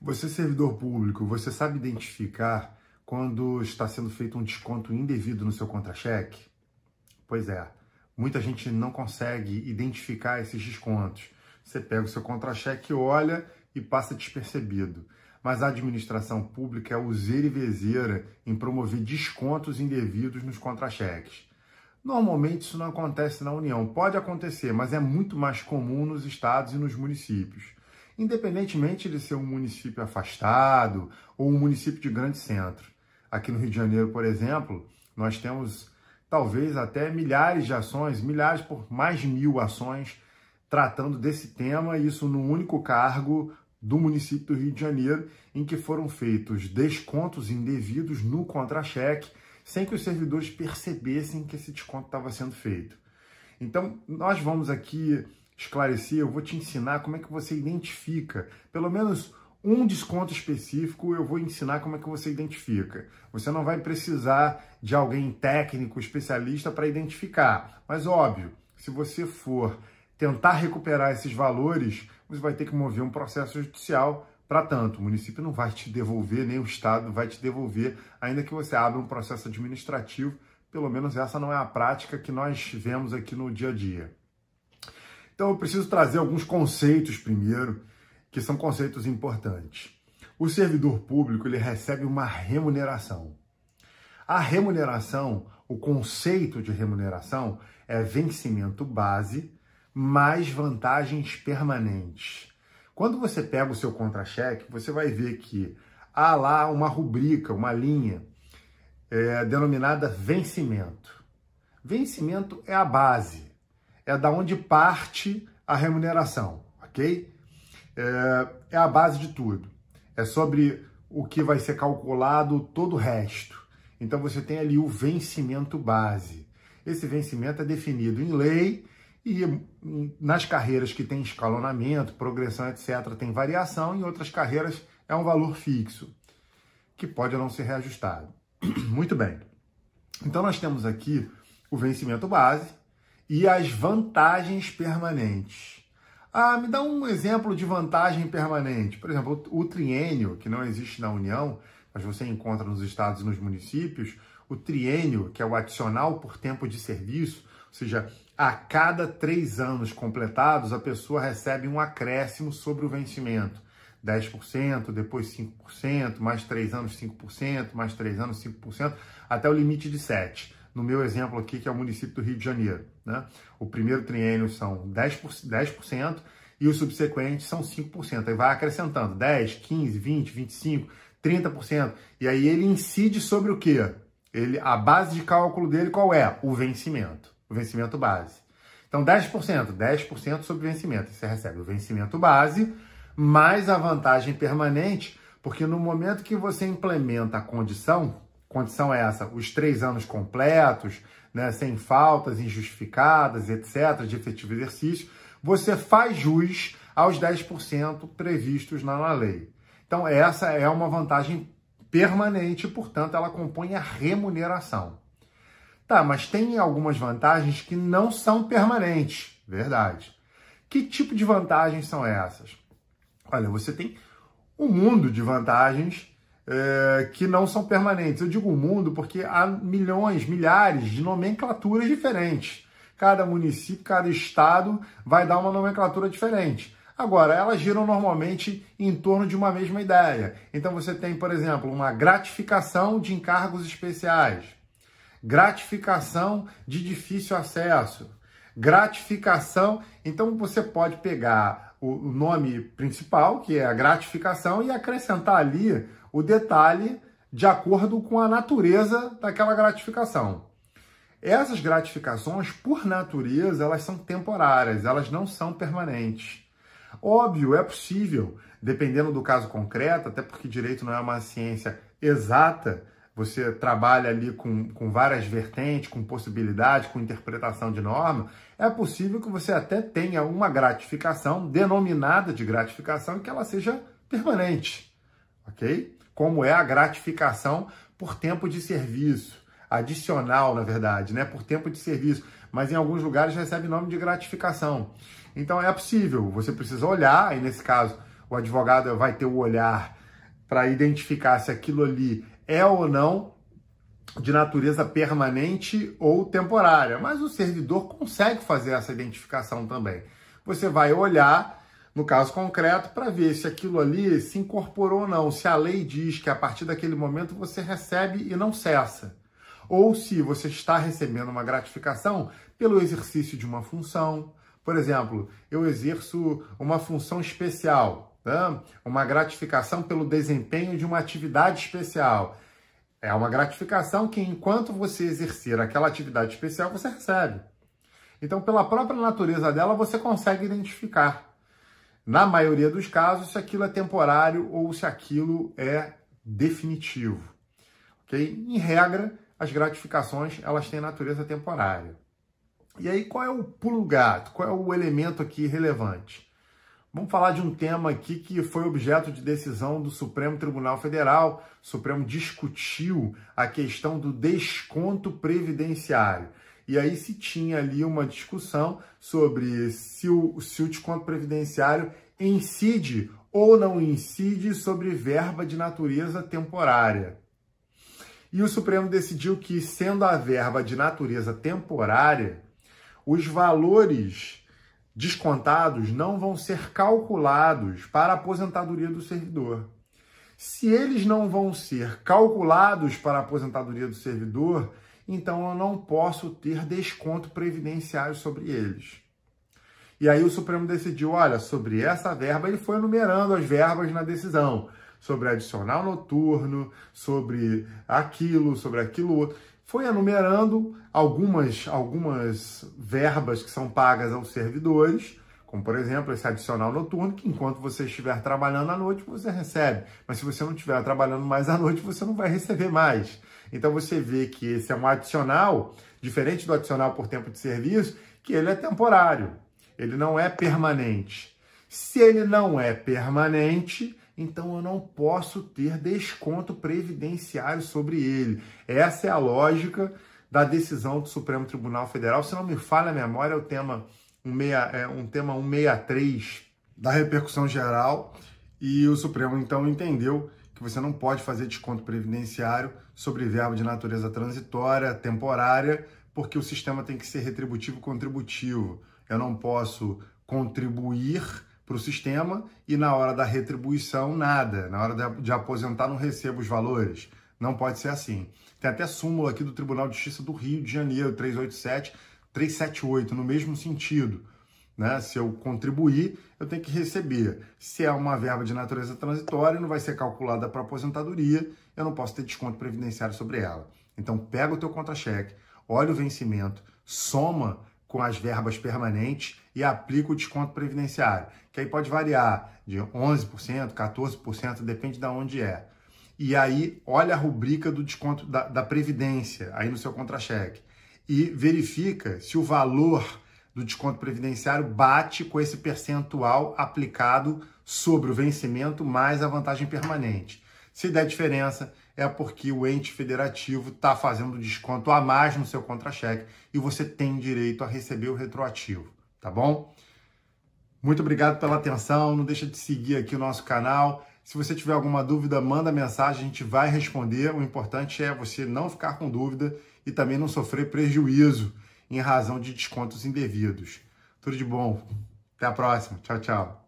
Você, servidor público, você sabe identificar quando está sendo feito um desconto indevido no seu contra-cheque? Pois é, muita gente não consegue identificar esses descontos. Você pega o seu contra-cheque, olha e passa despercebido. Mas a administração pública é useira e vezeira em promover descontos indevidos nos contra-cheques. Normalmente isso não acontece na União. Pode acontecer, mas é muito mais comum nos estados e nos municípios. Independentemente de ser um município afastado ou um município de grande centro. Aqui no Rio de Janeiro, por exemplo, nós temos talvez até milhares de ações, milhares por mais de 1000 ações tratando desse tema, isso num único cargo do município do Rio de Janeiro, em que foram feitos descontos indevidos no contra-cheque, sem que os servidores percebessem que esse desconto estava sendo feito. Então, nós vamos aqui esclarecer, eu vou te ensinar como é que você identifica, pelo menos um desconto específico, eu vou ensinar como é que você identifica. Você não vai precisar de alguém técnico, especialista para identificar, mas óbvio, se você for tentar recuperar esses valores, você vai ter que mover um processo judicial. Para tanto, o município não vai te devolver, nem o Estado vai te devolver, ainda que você abra um processo administrativo. Pelo menos essa não é a prática que nós vemos aqui no dia a dia. Então eu preciso trazer alguns conceitos primeiro, que são conceitos importantes. O servidor público, ele recebe uma remuneração. A remuneração, o conceito de remuneração é vencimento base mais vantagens permanentes. Quando você pega o seu contra-cheque, você vai ver que há lá uma rubrica, uma linha denominada vencimento. Vencimento é a base, é da onde parte a remuneração, ok? É a base de tudo. É sobre o que vai ser calculado todo o resto. Então você tem ali o vencimento base. Esse vencimento é definido em lei e nas carreiras que tem escalonamento, progressão, etc., tem variação, em outras carreiras é um valor fixo, que pode não ser reajustado. Muito bem. Então nós temos aqui o vencimento base e as vantagens permanentes. Me dá um exemplo de vantagem permanente. Por exemplo, o triênio, que não existe na União, mas você encontra nos estados e nos municípios, o triênio, que é o adicional por tempo de serviço, ou seja, a cada 3 anos completados, a pessoa recebe um acréscimo sobre o vencimento. 10%, depois 5%, mais 3 anos 5%, mais 3 anos 5%, até o limite de 7%. No meu exemplo aqui, que é o município do Rio de Janeiro, né? O primeiro triênio são 10% e os subsequentes são 5%. Aí vai acrescentando 10, 15, 20, 25, 30%. E aí ele incide sobre o quê? A base de cálculo dele qual é? O vencimento base. Então 10% sobre o vencimento. Você recebe o vencimento base mais a vantagem permanente, porque no momento que você implementa a condição é essa, os 3 anos completos, né, sem faltas injustificadas, etc., de efetivo exercício, você faz jus aos 10% previstos na lei. Então, essa é uma vantagem permanente, portanto, ela compõe a remuneração. Tá, mas tem algumas vantagens que não são permanentes, verdade. Que tipo de vantagens são essas? Olha, você tem um mundo de vantagens que não são permanentes. Eu digo mundo porque há milhões, milhares de nomenclaturas diferentes. Cada município, cada estado vai dar uma nomenclatura diferente. Agora, elas giram normalmente em torno de uma mesma ideia. Então você tem, por exemplo, uma gratificação de encargos especiais, gratificação de difícil acesso, gratificação. Então você pode pegar o nome principal, que é a gratificação, e acrescentar ali o detalhe de acordo com a natureza daquela gratificação. Essas gratificações, por natureza, elas são temporárias, elas não são permanentes. Óbvio, é possível, dependendo do caso concreto, até porque direito não é uma ciência exata, você trabalha ali com várias vertentes, com possibilidades, com interpretação de norma, é possível que você até tenha uma gratificação denominada de gratificação e que ela seja permanente, ok? Como é a gratificação por tempo de serviço, adicional, na verdade, né? Por tempo de serviço, mas em alguns lugares recebe nome de gratificação. Então é possível, você precisa olhar, aí nesse caso o advogado vai ter o olhar para identificar se aquilo ali é ou não de natureza permanente ou temporária, mas o servidor consegue fazer essa identificação também. Você vai olhar, no caso concreto, para ver se aquilo ali se incorporou ou não, se a lei diz que a partir daquele momento você recebe e não cessa, ou se você está recebendo uma gratificação pelo exercício de uma função. Por exemplo, eu exerço uma função especial, tá? Uma gratificação pelo desempenho de uma atividade especial. É uma gratificação que, enquanto você exercer aquela atividade especial, você recebe. Então, pela própria natureza dela, você consegue identificar, na maioria dos casos, se aquilo é temporário ou se aquilo é definitivo. Okay? Em regra, as gratificações elas têm natureza temporária. E aí, qual é o pulo do gato? Qual é o elemento aqui relevante? Vamos falar de um tema aqui que foi objeto de decisão do Supremo Tribunal Federal. O Supremo discutiu a questão do desconto previdenciário. E aí se tinha ali uma discussão sobre se o desconto previdenciário incide ou não incide sobre verba de natureza temporária. E o Supremo decidiu que, sendo a verba de natureza temporária, os valores descontados não vão ser calculados para a aposentadoria do servidor. Se eles não vão ser calculados para a aposentadoria do servidor, então eu não posso ter desconto previdenciário sobre eles. E aí o Supremo decidiu, olha, sobre essa verba, ele foi enumerando as verbas na decisão, sobre adicional noturno, sobre aquilo outro. Foi enumerando algumas verbas que são pagas aos servidores, como, por exemplo, esse adicional noturno, que enquanto você estiver trabalhando à noite, você recebe. Mas se você não estiver trabalhando mais à noite, você não vai receber mais. Então, você vê que esse é um adicional, diferente do adicional por tempo de serviço, que ele é temporário, ele não é permanente. Se ele não é permanente, então eu não posso ter desconto previdenciário sobre ele. Essa é a lógica da decisão do Supremo Tribunal Federal. Se não me falha a memória, é o tema 163 da repercussão geral. E o Supremo, então, entendeu que você não pode fazer desconto previdenciário sobre verba de natureza transitória, temporária, porque o sistema tem que ser retributivo-contributivo. Eu não posso contribuir para o sistema e na hora da retribuição nada, na hora de aposentar não recebo os valores. Não pode ser assim. Tem até súmula aqui do Tribunal de Justiça do Rio de Janeiro, 387, 378, no mesmo sentido. Né? Se eu contribuir, eu tenho que receber. Se é uma verba de natureza transitória, não vai ser calculada para aposentadoria, eu não posso ter desconto previdenciário sobre ela. Então pega o teu contra-cheque, olha o vencimento, soma com as verbas permanentes e aplica o desconto previdenciário, que aí pode variar de 11%, 14%, depende de onde é. E aí, olha a rubrica do desconto da Previdência, aí no seu contra-cheque, e verifica se o valor do desconto previdenciário bate com esse percentual aplicado sobre o vencimento mais a vantagem permanente. Se der diferença, é porque o ente federativo está fazendo desconto a mais no seu contra-cheque e você tem direito a receber o retroativo, tá bom? Muito obrigado pela atenção, não deixa de seguir aqui o nosso canal. Se você tiver alguma dúvida, manda mensagem, a gente vai responder. O importante é você não ficar com dúvida e também não sofrer prejuízo em razão de descontos indevidos. Tudo de bom. Até a próxima. Tchau, tchau.